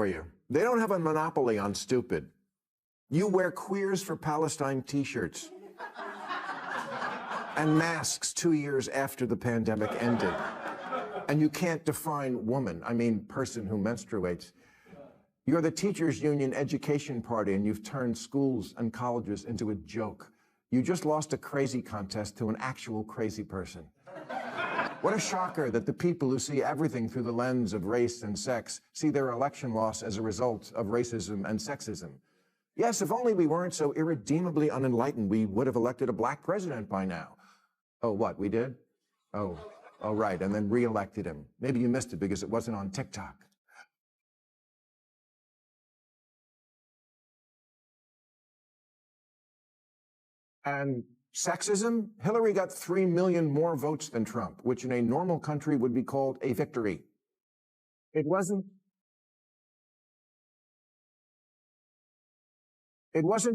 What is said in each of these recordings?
for you. They don't have a monopoly on stupid. You wear Queers for Palestine t-shirts and masks 2 years after the pandemic ended. And you can't define woman, I mean person who menstruates. You're the teachers' union education party, and you've turned schools and colleges into a joke. You just lost a crazy contest to an actual crazy person. What a shocker that the people who see everything through the lens of race and sex see their election loss as a result of racism and sexism. Yes, if only we weren't so irredeemably unenlightened, we would have elected a black president by now. Oh, what, we did? Oh, right, and then re-elected him. Maybe you missed it because it wasn't on TikTok. And sexism? Hillary got 3 million more votes than Trump, which in a normal country would be called a victory. It wasn't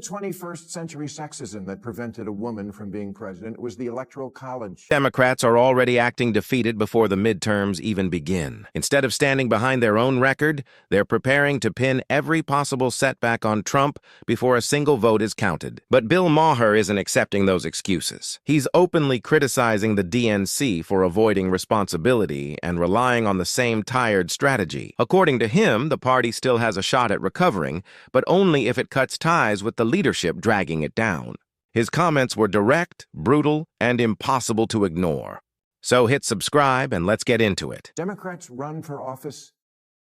21st century sexism that prevented a woman from being president. It was the Electoral College. Democrats are already acting defeated before the midterms even begin. Instead of standing behind their own record, they're preparing to pin every possible setback on Trump before a single vote is counted. But Bill Maher isn't accepting those excuses. He's openly criticizing the DNC for avoiding responsibility and relying on the same tired strategy. According to him, the party still has a shot at recovering, but only if it cuts ties with the leadership dragging it down. His comments were direct, brutal, and impossible to ignore. So hit subscribe and let's get into it. Democrats run for office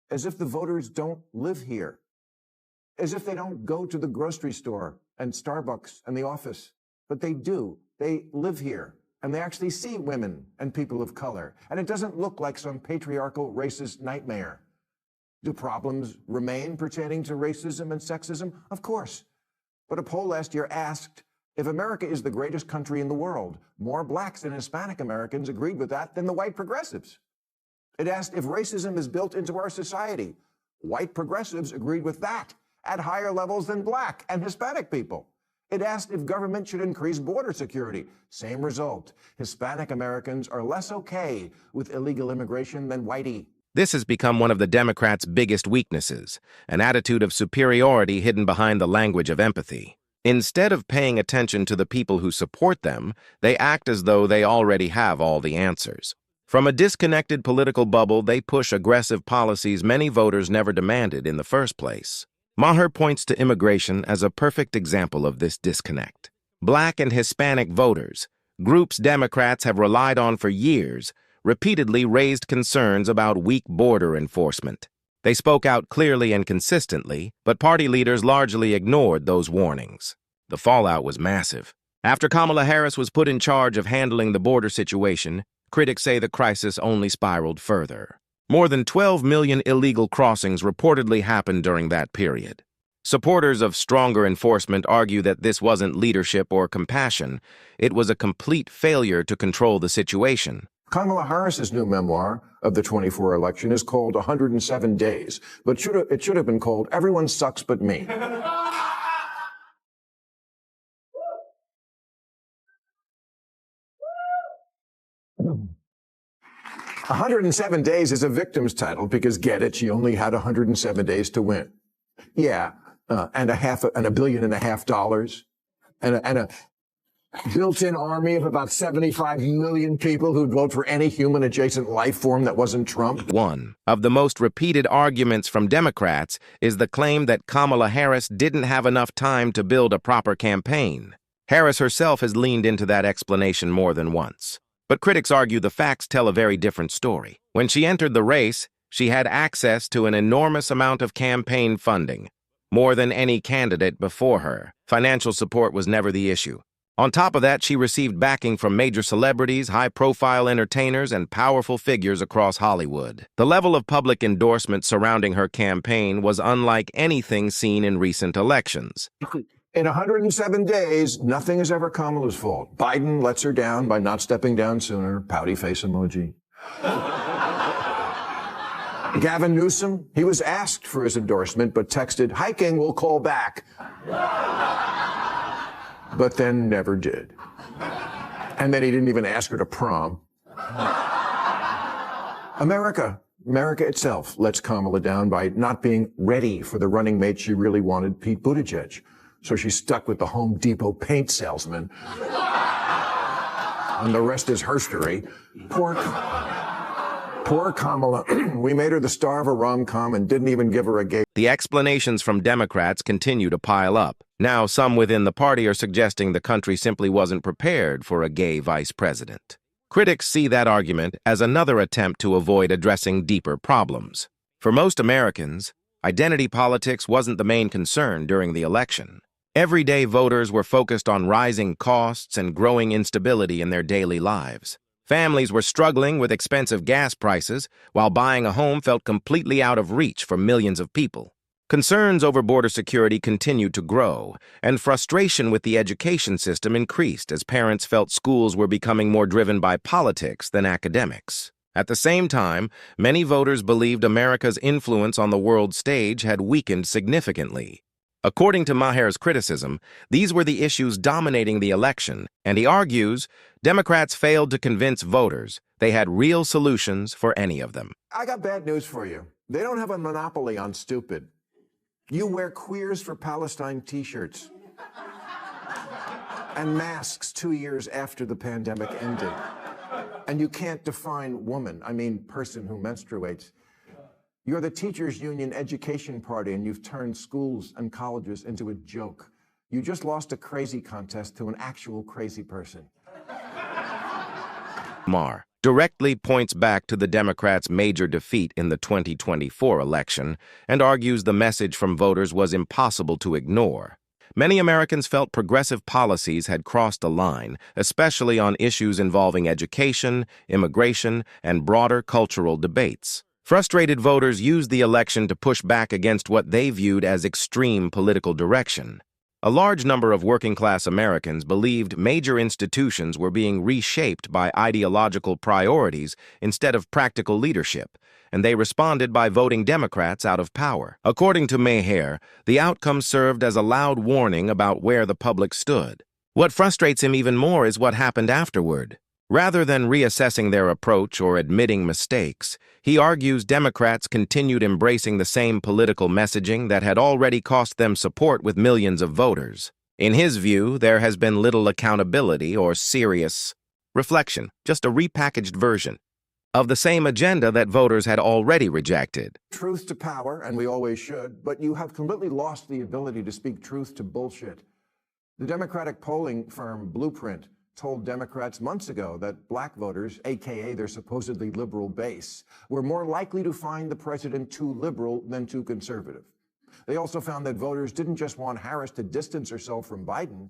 as if the voters don't live here, as if they don't go to the grocery store and Starbucks and the office. But they do. They live here, and they actually see women and people of color. And it doesn't look like some patriarchal, racist nightmare. Do problems remain pertaining to racism and sexism? Of course. But a poll last year asked, if America is the greatest country in the world, more blacks and Hispanic Americans agreed with that than the white progressives. It asked if racism is built into our society. White progressives agreed with that at higher levels than black and Hispanic people. It asked if government should increase border security. Same result. Hispanic Americans are less okay with illegal immigration than whitey. This has become one of the Democrats' biggest weaknesses, an attitude of superiority hidden behind the language of empathy. Instead of paying attention to the people who support them, they act as though they already have all the answers. From a disconnected political bubble, they push aggressive policies many voters never demanded in the first place. Maher points to immigration as a perfect example of this disconnect. Black and Hispanic voters, groups Democrats have relied on for years, repeatedly raised concerns about weak border enforcement. They spoke out clearly and consistently, but party leaders largely ignored those warnings. The fallout was massive. After Kamala Harris was put in charge of handling the border situation, critics say the crisis only spiraled further. More than 12 million illegal crossings reportedly happened during that period. Supporters of stronger enforcement argue that this wasn't leadership or compassion. It was a complete failure to control the situation. Kamala Harris's new memoir of the 24 election is called 107 Days, but it should have been called Everyone Sucks But Me. 107 Days is a victim's title because, get it, she only had 107 days to win. Yeah, and $1.5 billion and a built-in army of about 75 million people who'd vote for any human-adjacent life form that wasn't Trump. One of the most repeated arguments from Democrats is the claim that Kamala Harris didn't have enough time to build a proper campaign. Harris herself has leaned into that explanation more than once. But critics argue the facts tell a very different story. When she entered the race, she had access to an enormous amount of campaign funding, more than any candidate before her. Financial support was never the issue. On top of that, she received backing from major celebrities, high-profile entertainers, and powerful figures across Hollywood. The level of public endorsement surrounding her campaign was unlike anything seen in recent elections. In 107 days, nothing is ever Kamala's fault. Biden lets her down by not stepping down sooner. Pouty face emoji. Gavin Newsom, he was asked for his endorsement, but texted, "Hiking will call back." But then never did. And then he didn't even ask her to prom. America, America itself lets Kamala down by not being ready for the running mate she really wanted, Pete Buttigieg. So she's stuck with the Home Depot paint salesman. And the rest is herstory. Poor Kamala. We made her the star of a rom-com and didn't even give her a gay. The explanations from Democrats continue to pile up. Now, some within the party are suggesting the country simply wasn't prepared for a gay vice president. Critics see that argument as another attempt to avoid addressing deeper problems. For most Americans, identity politics wasn't the main concern during the election. Everyday voters were focused on rising costs and growing instability in their daily lives. Families were struggling with expensive gas prices, while buying a home felt completely out of reach for millions of people. Concerns over border security continued to grow, and frustration with the education system increased as parents felt schools were becoming more driven by politics than academics. At the same time, many voters believed America's influence on the world stage had weakened significantly. According to Maher's criticism, these were the issues dominating the election, and he argues Democrats failed to convince voters they had real solutions for any of them. I got bad news for you. They don't have a monopoly on stupid. You wear Queers for Palestine t-shirts and masks 2 years after the pandemic ended. And you can't define woman, I mean person who menstruates. You're the teachers' union education party, and you've turned schools and colleges into a joke. You just lost a crazy contest to an actual crazy person. Maher directly points back to the Democrats' major defeat in the 2024 election and argues the message from voters was impossible to ignore. Many Americans felt progressive policies had crossed a line, especially on issues involving education, immigration, and broader cultural debates. Frustrated voters used the election to push back against what they viewed as extreme political direction. A large number of working-class Americans believed major institutions were being reshaped by ideological priorities instead of practical leadership, and they responded by voting Democrats out of power. According to Maher, the outcome served as a loud warning about where the public stood. What frustrates him even more is what happened afterward. Rather than reassessing their approach or admitting mistakes, he argues Democrats continued embracing the same political messaging that had already cost them support with millions of voters. In his view, there has been little accountability or serious reflection, just a repackaged version of the same agenda that voters had already rejected. Truth to power, and we always should, but you have completely lost the ability to speak truth to bullshit. The Democratic polling firm Blueprint told Democrats months ago that black voters, aka their supposedly liberal base, were more likely to find the president too liberal than too conservative. They also found that voters didn't just want Harris to distance herself from Biden,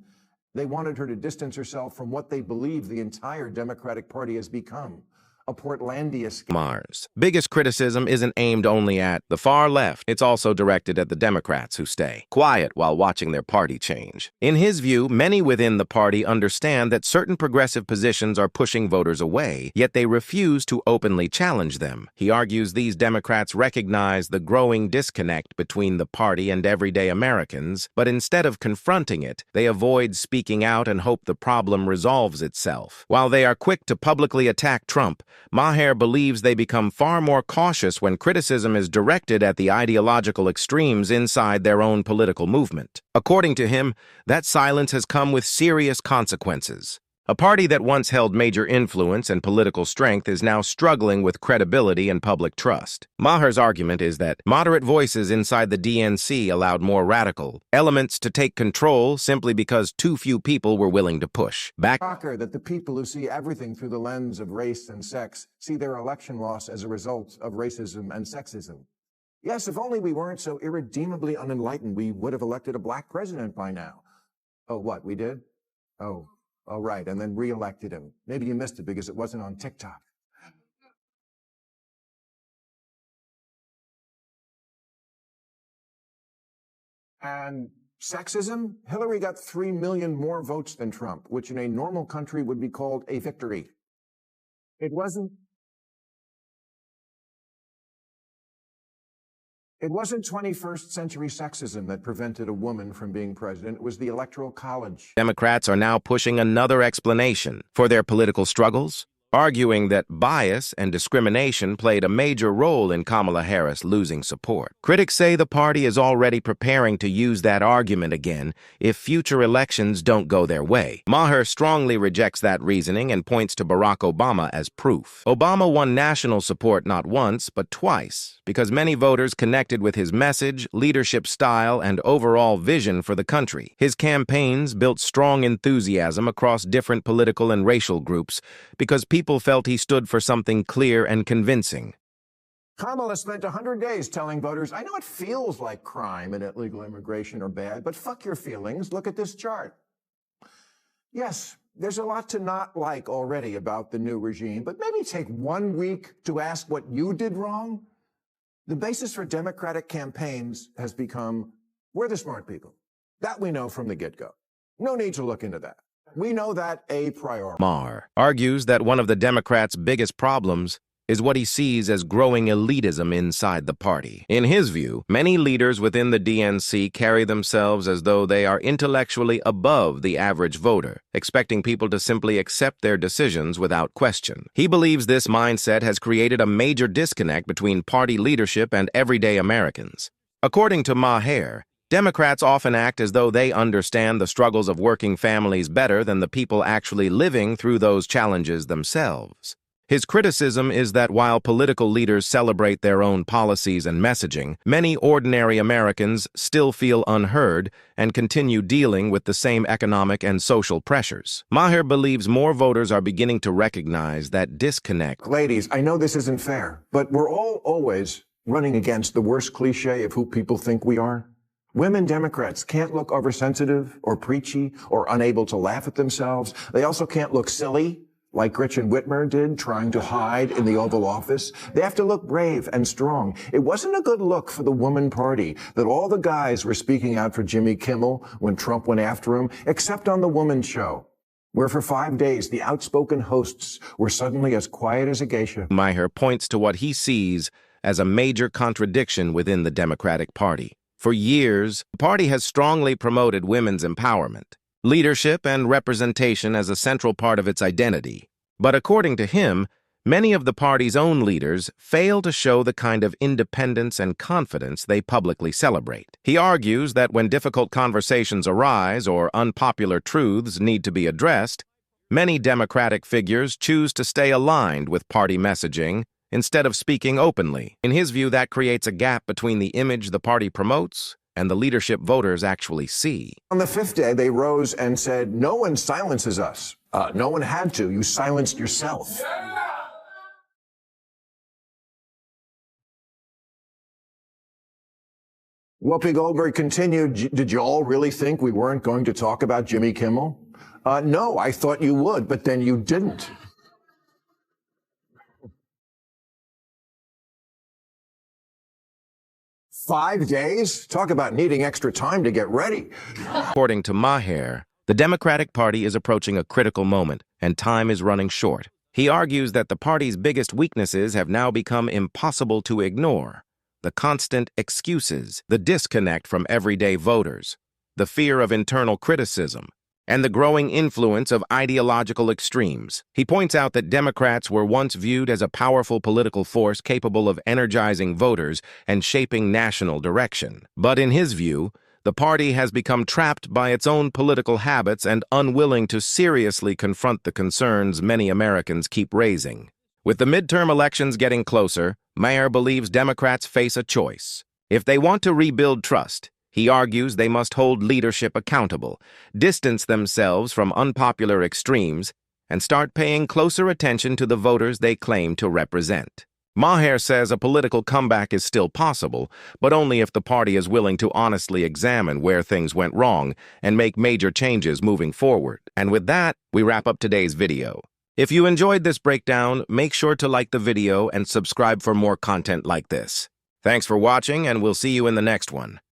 they wanted her to distance herself from what they believe the entire Democratic Party has become, a Portlandia scheme. Maher's biggest criticism isn't aimed only at the far left. It's also directed at the Democrats who stay quiet while watching their party change. In his view, many within the party understand that certain progressive positions are pushing voters away, yet they refuse to openly challenge them. He argues these Democrats recognize the growing disconnect between the party and everyday Americans, but instead of confronting it, they avoid speaking out and hope the problem resolves itself. While they are quick to publicly attack Trump, Maher believes they become far more cautious when criticism is directed at the ideological extremes inside their own political movement. According to him, that silence has come with serious consequences. A party that once held major influence and political strength is now struggling with credibility and public trust. Maher's argument is that moderate voices inside the DNC allowed more radical elements to take control simply because too few people were willing to push back. Shocker that the people who see everything through the lens of race and sex see their election loss as a result of racism and sexism. Yes, if only we weren't so irredeemably unenlightened, we would have elected a black president by now. Oh, what, we did? Oh, right, and then re-elected him. Maybe you missed it because it wasn't on TikTok. And sexism? Hillary got 3 million more votes than Trump, which in a normal country would be called a victory. It wasn't 21st century sexism that prevented a woman from being president. It was the Electoral College. Democrats are now pushing another explanation for their political struggles. arguing that bias and discrimination played a major role in Kamala Harris losing support. Critics say the party is already preparing to use that argument again if future elections don't go their way. Maher strongly rejects that reasoning and points to Barack Obama as proof. Obama won national support not once, but twice, because many voters connected with his message, leadership style, and overall vision for the country. His campaigns built strong enthusiasm across different political and racial groups because people felt he stood for something clear and convincing. Kamala spent 100 days telling voters, I know it feels like crime and illegal immigration are bad, but fuck your feelings. Look at this chart. Yes, there's a lot to not like already about the new regime, but maybe take 1 week to ask what you did wrong. The basis for Democratic campaigns has become, we're the smart people. That we know from the get-go. No need to look into that. We know that a priori. Maher argues that one of the Democrats' biggest problems is what he sees as growing elitism inside the party. In his view, many leaders within the DNC carry themselves as though they are intellectually above the average voter, expecting people to simply accept their decisions without question. He believes this mindset has created a major disconnect between party leadership and everyday Americans. According to Maher, Democrats often act as though they understand the struggles of working families better than the people actually living through those challenges themselves. His criticism is that while political leaders celebrate their own policies and messaging, many ordinary Americans still feel unheard and continue dealing with the same economic and social pressures. Maher believes more voters are beginning to recognize that disconnect. Ladies, I know this isn't fair, but we're all always running against the worst cliche of who people think we are. Women Democrats can't look oversensitive or preachy or unable to laugh at themselves. They also can't look silly, like Gretchen Whitmer did, trying to hide in the Oval Office. They have to look brave and strong. It wasn't a good look for the woman party that all the guys were speaking out for Jimmy Kimmel when Trump went after him, except on the woman show, where for 5 days the outspoken hosts were suddenly as quiet as a geisha. Maher points to what he sees as a major contradiction within the Democratic Party. For years, the party has strongly promoted women's empowerment, leadership, and representation as a central part of its identity. But according to him, many of the party's own leaders fail to show the kind of independence and confidence they publicly celebrate. He argues that when difficult conversations arise or unpopular truths need to be addressed, many Democratic figures choose to stay aligned with party messaging instead of speaking openly. In his view, that creates a gap between the image the party promotes and the leadership voters actually see. On the 5th day, they rose and said, no one silences us. No one had to. You silenced yourself. Whoopi Goldberg continued, did you all really think we weren't going to talk about Jimmy Kimmel? No, I thought you would, but then you didn't. "5 days? Talk about needing extra time to get ready." According to Maher, the Democratic Party is approaching a critical moment, and time is running short. He argues that the party's biggest weaknesses have now become impossible to ignore. The constant excuses, the disconnect from everyday voters, the fear of internal criticism, and the growing influence of ideological extremes. He points out that Democrats were once viewed as a powerful political force capable of energizing voters and shaping national direction. But in his view, the party has become trapped by its own political habits and unwilling to seriously confront the concerns many Americans keep raising. With the midterm elections getting closer, Maher believes Democrats face a choice. If they want to rebuild trust, he argues they must hold leadership accountable, distance themselves from unpopular extremes, and start paying closer attention to the voters they claim to represent. Maher says a political comeback is still possible, but only if the party is willing to honestly examine where things went wrong and make major changes moving forward. And with that, we wrap up today's video. If you enjoyed this breakdown, make sure to like the video and subscribe for more content like this. Thanks for watching, and we'll see you in the next one.